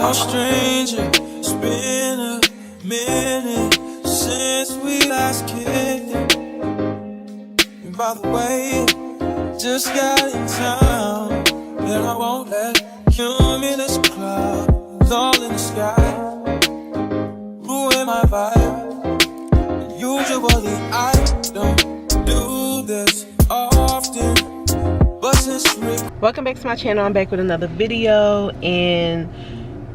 no stranger. It's been a minute since we last kicked it. And by the way, just got in town, and I won't let cumulus clouds all in the sky ruin my vibe. Usually I don't do this often, but since welcome back to my channel. I'm back with another video, and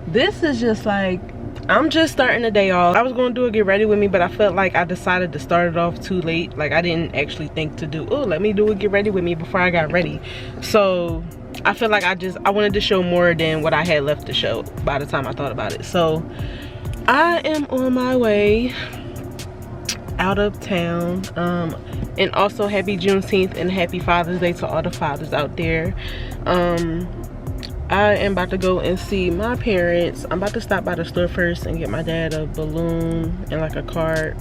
this is just like, I'm just starting the day off. I was gonna do a get ready with me, but I felt like I decided to start it off too late. Like, I didn't actually think to do, oh, let me do a get ready with me before I got ready. So I feel like I wanted to show more than what I had left to show by the time I thought about it. So I am on my way out of town, and also happy Juneteenth and happy Father's Day to all the fathers out there. I am about to go and see my parents. I'm about to stop by the store first and get my dad a balloon and like a card.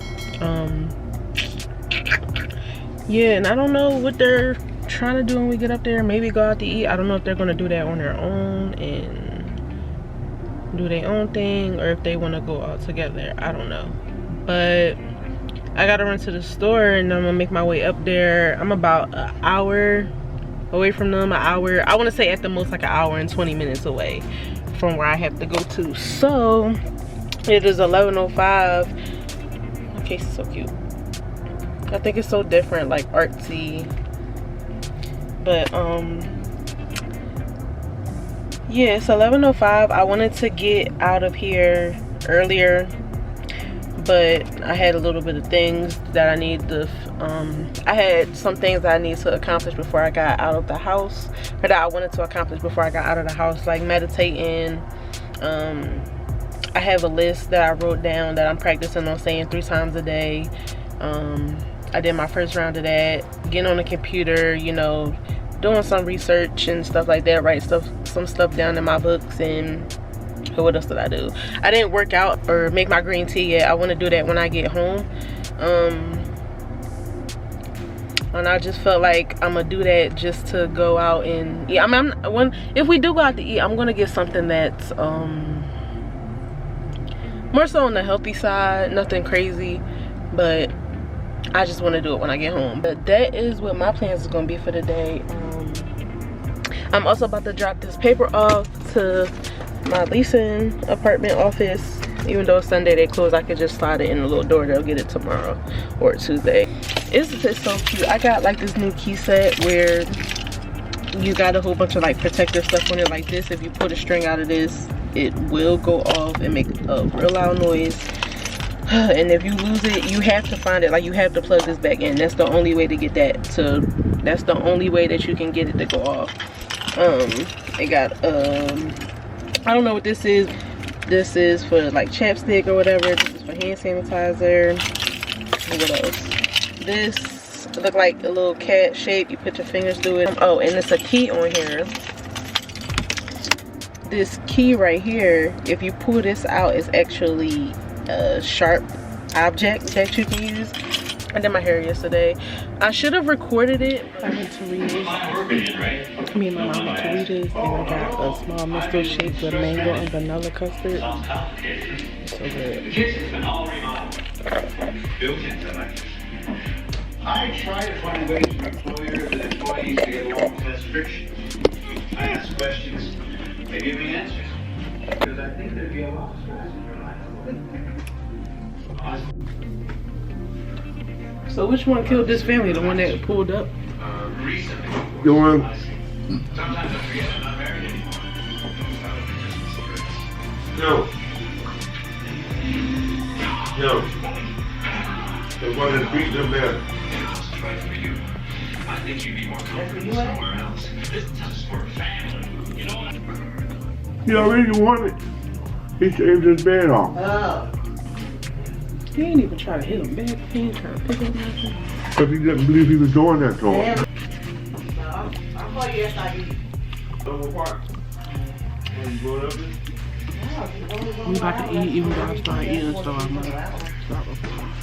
Yeah, and I don't know what they're trying to do when we get up there. Maybe go out to eat. I don't know if they're gonna do that on their own and do their own thing, or if they want to go all together. I don't know, but I gotta run to the store and I'm gonna make my way up there. I'm about an hour away from them, an hour, I want to say at the most like an hour and 20 minutes away from where I have to go to. So it is 11:05. My case is so cute. I think it's so different, like artsy. But yeah, it's 11:05. I wanted to get out of here earlier, but I had a little bit of things that I need to I had some things that I need to accomplish before I got out of the house, or that I wanted to accomplish before I got out of the house, like meditating. I have a list that I wrote down that I'm practicing on saying 3 times a day. I did my first round of that, getting on the computer, you know, doing some research and stuff like that, write some stuff down in my books. And what else did I do? I didn't work out or make my green tea yet. I want to do that when I get home. And I just felt like I'm gonna do that just to go out and eat. I mean, if we do go out to eat, I'm gonna get something that's more so on the healthy side, nothing crazy, but I just want to do it when I get home. But that is what my plans is gonna be for the day. I'm also about to drop this paper off to my leasing apartment office. Even though it's Sunday, they close, I could just slide it in the little door. They'll get it tomorrow or Tuesday. It's so cute. I got like this new key set where you got a whole bunch of like protective stuff on it like this. If you pull the string out of this, it will go off and make a real loud noise. And if you lose it, you have to find it. Like, you have to plug this back in. That's the only way to get that to, that's the only way that you can get it to go off. It got I don't know what this is. This is for like chapstick or whatever. This is for hand sanitizer. What else? This look like a little cat shape. You put your fingers through it. Oh, and it's a key on here. This key right here, if you pull this out, it's actually a sharp object that you can use. I did my hair yesterday. I should have recorded it. I went to Reed's. Me and my mom went to Reed's, and I got a small Mr. shake with mango and vanilla custard. So good. I try to find ways for employers and employees to get along with less friction. I ask questions, they give me answers. Because I think there'd be a lot of stress in your life. So which one killed this family? The one that pulled up? Recently. The one. Sometimes I forget I'm not married anymore. No. No. The one that beat them there. Right for you. I think you'd be more comfortable somewhere else. This is for a family. You know what? He already won it. He shaved his bed off. Oh. He ain't even try to hit him back. He ain't trying to pick up nothing. But he didn't believe he was doing that to him. I'll call you after I eat. Double park. You going up there? We about to eat, even though I started eating, so I'm gonna stop recording.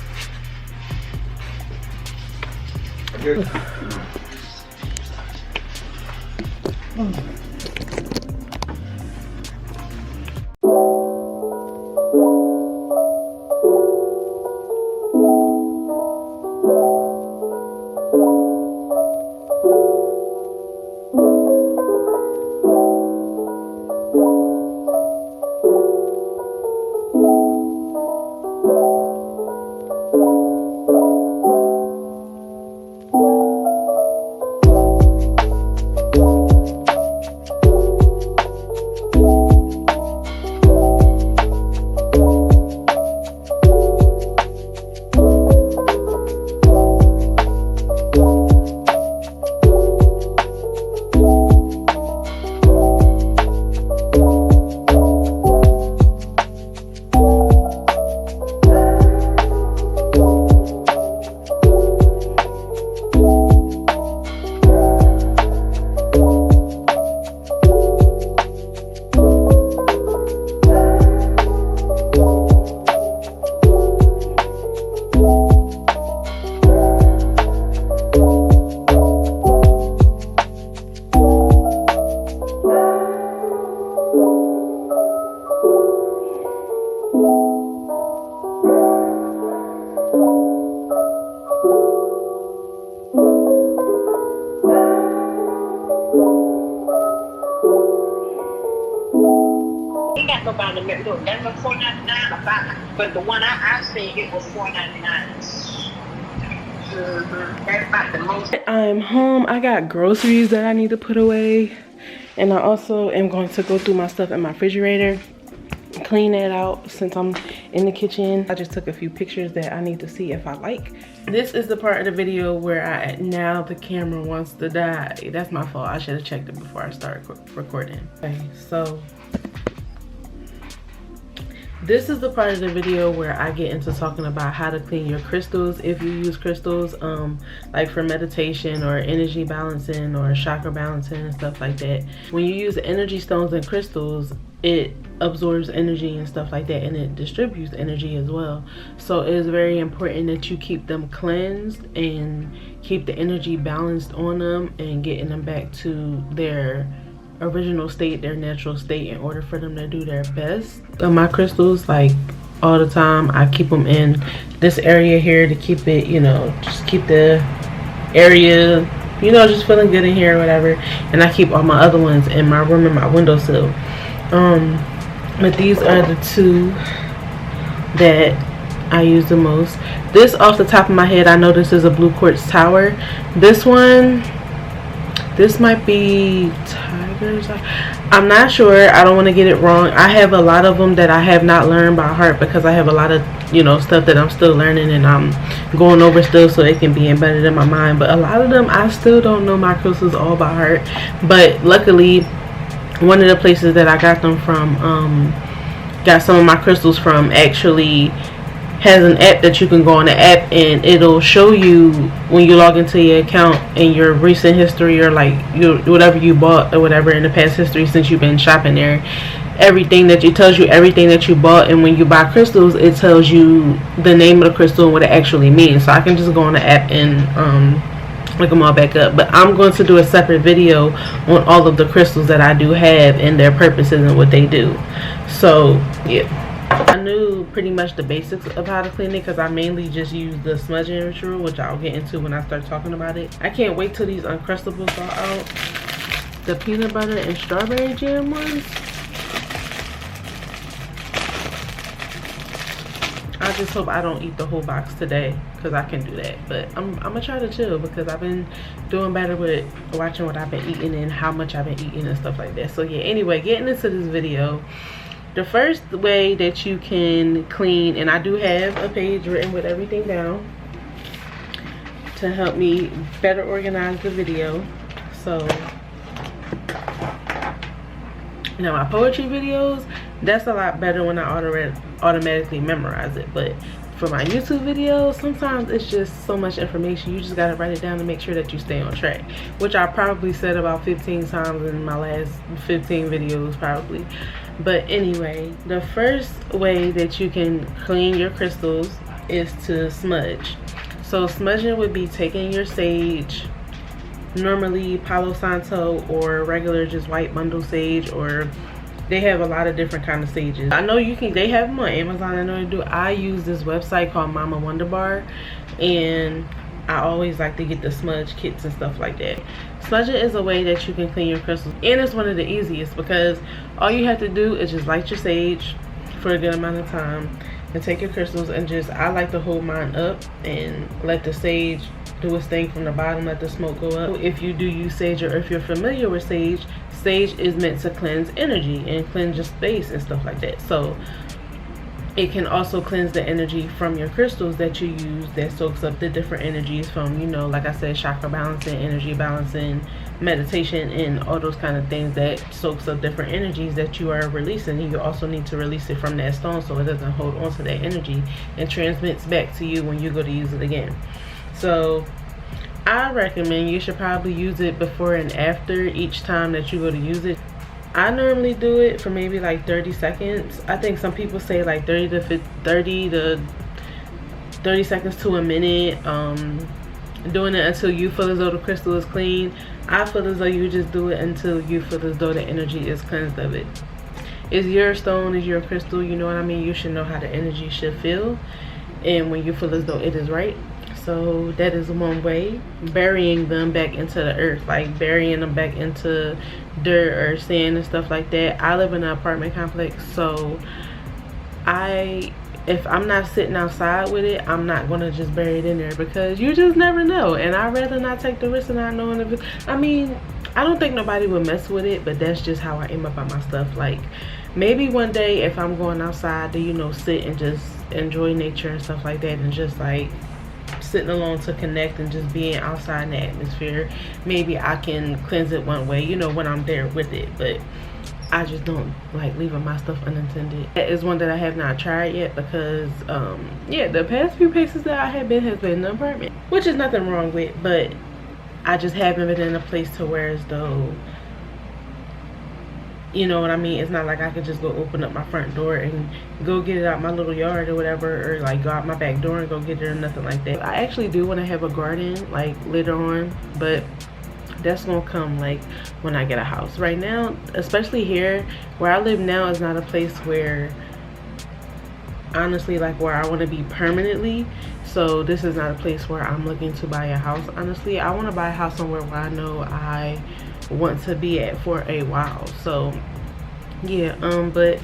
We got nobody to make look. That's for $4.99 but the one I seen it was $4.99. That's about the most. I'm home. I got groceries that I need to put away, and I also am going to go through my stuff in my refrigerator, clean that out since I'm in the kitchen. I just took a few pictures that I need to see if I like. This is the part of the video where now the camera wants to die. That's my fault. I should have checked it before I started recording. Okay, so this is the part of the video where I get into talking about how to clean your crystals if you use crystals, like for meditation or energy balancing or chakra balancing and stuff like that. When you use energy stones and crystals, it absorbs energy and stuff like that, and it distributes energy as well. So it is very important that you keep them cleansed and keep the energy balanced on them and getting them back to their original state, their natural state, in order for them to do their best. My crystals, like all the time, I keep them in this area here to keep it, you know, just keep the area, you know, just feeling good in here or whatever. And I keep all my other ones in my room and my windowsill. But these are the two that I use the most. This, off the top of my head, I know this is a blue quartz tower. This one, this might be tigers. I'm not sure. I don't want to get it wrong. I have a lot of them that I have not learned by heart because I have a lot of, you know, stuff that I'm still learning and I'm going over still, so it can be embedded in my mind. But a lot of them I still don't know my crystals all by heart. But luckily, one of the places that I got them from, got some of my crystals from, actually has an app that you can go on the app and it'll show you when you log into your account and your recent history, or like whatever you bought or whatever in the past history since you've been shopping there. Everything that it tells you everything that you bought, and when you buy crystals, it tells you the name of the crystal and what it actually means. So I can just go on the app and look them all back up. But I'm going to do a separate video on all of the crystals that I do have and their purposes and what they do. So yeah, I knew pretty much the basics of how to clean it because I mainly just use the smudging ritual, which I'll get into when I start talking about it. I can't wait till these Uncrustables are out. The peanut butter and strawberry jam ones, I just hope I don't eat the whole box today because I can do that. But I'm gonna try to chill because I've been doing better with watching what I've been eating and how much I've been eating and stuff like that. So yeah, anyway, getting into this video, the first way that you can clean, and I do have a page written with everything down to help me better organize the video. So now my poetry videos, that's a lot better when I automatically memorize it. But for my YouTube videos, sometimes it's just so much information, you just gotta write it down to make sure that you stay on track, which I probably said about 15 times in my last 15 videos probably. But anyway, the first way that you can clean your crystals is to smudge. So smudging would be taking your sage, normally Palo Santo or regular just white bundle sage, or they have a lot of different kind of sages. I know they have them on Amazon. I know they do. I use this website called Mama Wonder Bar, and I always like to get the smudge kits and stuff like that. Smudging is a way that you can clean your crystals, and it's one of the easiest because all you have to do is just light your sage for a good amount of time and take your crystals and just, I like to hold mine up and let the sage do its thing from the bottom, let the smoke go up. If you do use sage, or if you're familiar with sage, sage is meant to cleanse energy and cleanse your space and stuff like that. So it can also cleanse the energy from your crystals that you use, that soaks up the different energies from, you know, like I said, chakra balancing, energy balancing, meditation, and all those kind of things that soaks up different energies that you are releasing. And you also need to release it from that stone so it doesn't hold on to that energy and transmits back to you when you go to use it again. So I recommend you should probably use it before and after each time that you go to use it. I normally do it for maybe like 30 seconds. I think some people say like 30 to 30 seconds to a minute. Doing it until you feel as though the crystal is clean. I feel as though you just do it until you feel as though the energy is cleansed of it. It's your stone, it's your crystal, you know what I mean? You should know how the energy should feel and when you feel as though it is right. So that is one way. Burying them back into the earth, like burying them back into dirt or sand and stuff like that. I live in an apartment complex, so if I'm not sitting outside with it, I'm not gonna just bury it in there, because you just never know, and I'd rather not take the risk of not knowing if it, I mean, I don't think nobody would mess with it, but that's just how I am about my stuff. Like, maybe one day if I'm going outside to, you know, sit and just enjoy nature and stuff like that, and just like sitting alone to connect and just being outside in the atmosphere, maybe I can cleanse it one way, you know, when I'm there with it. But I just don't like leaving my stuff unattended. That is one that I have not tried yet, because yeah, the past few places that I have been has been in the apartment, which is nothing wrong with, but I just haven't been in a place to where as though, you know what I mean, it's not like I could just go open up my front door and go get it out my little yard or whatever, or like go out my back door and go get it or nothing like that. I actually do want to have a garden like later on, but that's gonna come like when I get a house. Right now, especially here where I live now, is not a place where, honestly, like where I want to be permanently. So this is not a place where I'm looking to buy a house. Honestly, I want to buy a house somewhere where I know I want to be at for a while. So yeah, but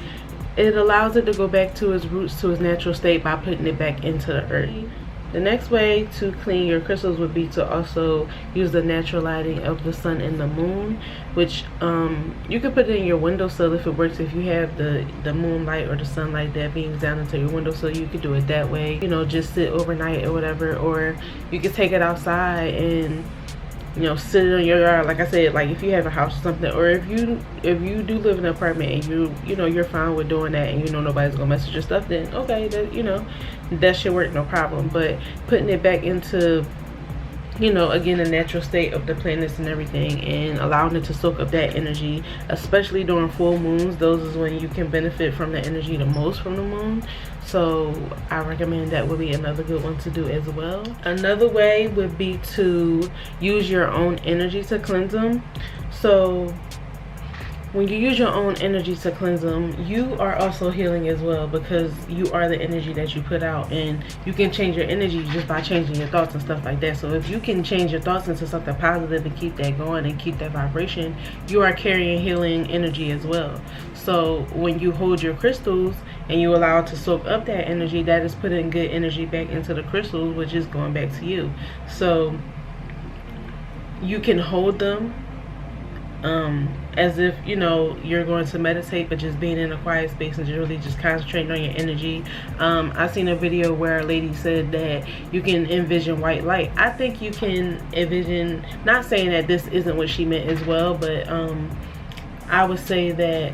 it allows it to go back to its roots, to its natural state, by putting it back into the earth. The next way to clean your crystals would be to also use the natural lighting of the sun and the moon, which you can put it in your windowsill if it works. If you have the moonlight or the sunlight that beams down into your windowsill, you could do it that way, you know, just sit overnight or whatever. Or you could take it outside and, you know, sit in your yard, like I said, like if you have a house or something, or if you do live in an apartment and you know you're fine with doing that, and you know nobody's gonna mess with your stuff, then okay, that, you know, that should work, no problem. But putting it back into, you know, again, the natural state of the planets and everything, and allowing it to soak up that energy, especially during full moons. Those is when you can benefit from the energy the most from the moon. So I recommend that would be another good one to do as well. Another way would be to use your own energy to cleanse them. So when you use your own energy to cleanse them, you are also healing as well, because you are the energy that you put out, and you can change your energy just by changing your thoughts and stuff like that. So if you can change your thoughts into something positive and keep that going and keep that vibration, you are carrying healing energy as well. So when you hold your crystals and you allow it to soak up that energy, that is putting good energy back into the crystals, which is going back to you. So you can hold them as if, you know, you're going to meditate, but just being in a quiet space and just really just concentrating on your energy. I seen a video where a lady said that you can envision white light. I think you can envision, not saying that this isn't what she meant as well, but I would say that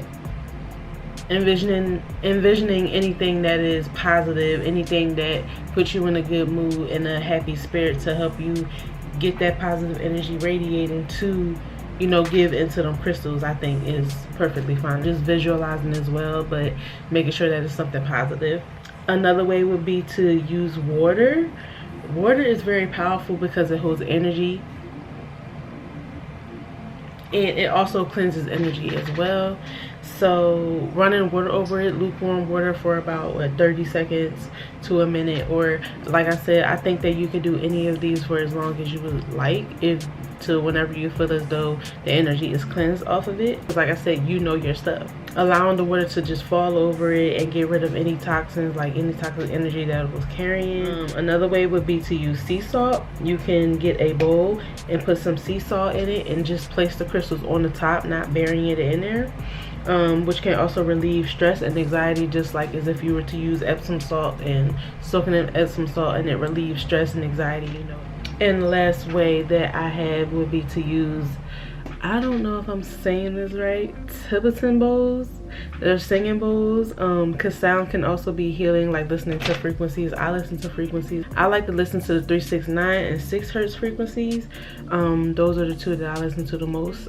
envisioning anything that is positive, anything that puts you in a good mood and a happy spirit, to help you get that positive energy radiating to, you know, give into them crystals, I think is perfectly fine. Just visualizing as well, but making sure that it's something positive. Another way would be to use water. Water is very powerful because it holds energy, and it also cleanses energy as well. So running water over it, lukewarm water, for about 30 seconds to a minute, or like I said, I think that you can do any of these for as long as you would like, if to whenever you feel as though the energy is cleansed off of it. Like I said, you know your stuff. Allowing the water to just fall over it and get rid of any toxins, like any toxic energy that it was carrying. Another way would be to use sea salt. You can get a bowl and put some sea salt in it and just place the crystals on the top, not burying it in there. Which can also relieve stress and anxiety, just like as if you were to use Epsom salt and soaking in Epsom salt, and it relieves stress and anxiety, you know. And the last way that I have would be to use, I don't know if I'm saying this right, Tibetan bowls. They're singing bowls, because sound can also be healing, like listening to frequencies. I listen to frequencies. I like to listen to the 369 and 6 hertz frequencies. Those are the two that I listen to the most.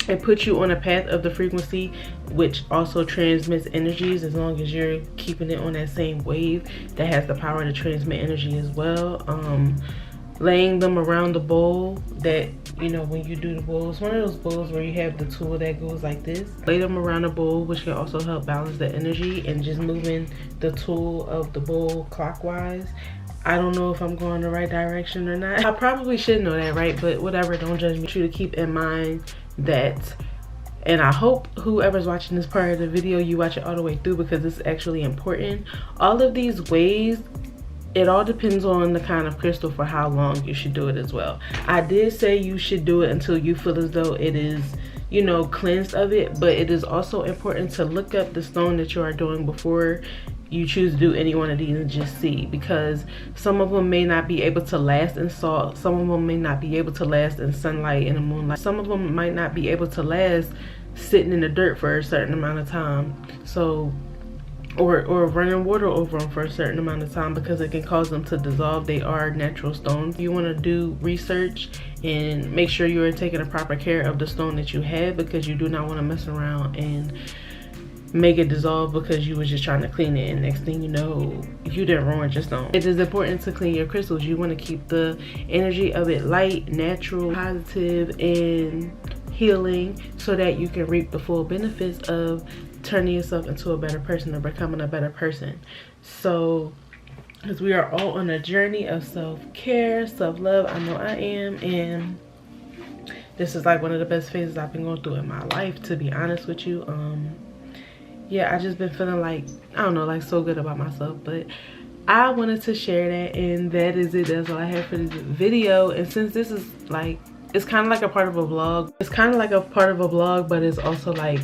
It puts you on a path of the frequency, which also transmits energies, as long as you're keeping it on that same wave that has the power to transmit energy as well. Laying them around the bowl, that, you know, when you do the bowls, one of those bowls where you have the tool that goes like this, lay them around the bowl, which can also help balance the energy, and just moving the tool of the bowl clockwise I don't know if I'm going the right direction or not. I probably should know that, right? But whatever, don't judge me. You to keep in mind that, and I hope whoever's watching this part of the video, you watch it all the way through, because it's actually important. All of these ways, it all depends on the kind of crystal for how long you should do it as well. I did say you should do it until you feel as though it is, you know, cleansed of it, but it is also important to look up the stone that you are doing before you choose to do any one of these and just see, because some of them may not be able to last in salt, some of them may not be able to last in sunlight, in the moonlight, some of them might not be able to last sitting in the dirt for a certain amount of time, so or running water over them for a certain amount of time, because it can cause them to dissolve. They are natural stones. You want to do research and make sure you are taking a proper care of the stone that you have, because you do not want to mess around and make it dissolve because you was just trying to clean it, and next thing you know, you didn't ruin your stone. It is important to clean your crystals. You want to keep the energy of it light, natural, positive, and healing, so that you can reap the full benefits of turning yourself into a better person or becoming a better person. So, because we are all on a journey of self-care, self-love, I know I am, and this is like one of the best phases I've been going through in my life, to be honest with you. Yeah, I just been feeling like, I don't know, like so good about myself. But I wanted to share that, and that is it. That's all I have for this video. And since this is like, it's kind of like a part of a vlog. It's kind of like a part of a vlog, but it's also like,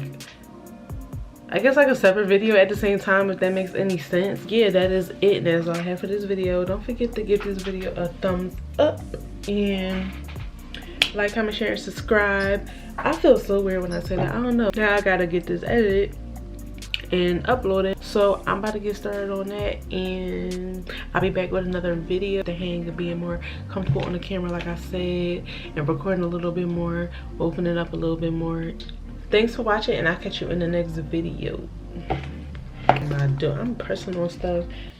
I guess like a separate video at the same time, if that makes any sense. Yeah, that is it. That's all I have for this video. Don't forget to give this video a thumbs up, and like, comment, share, and subscribe. I feel so weird when I say that. I don't know. Now I gotta get this edited and uploaded, so I'm about to get started on that, and I'll be back with another video. The hang of being more comfortable on the camera, like I said, and recording a little bit more, opening up a little bit more. Thanks for watching, and I'll catch you in the next video. I'm personal stuff.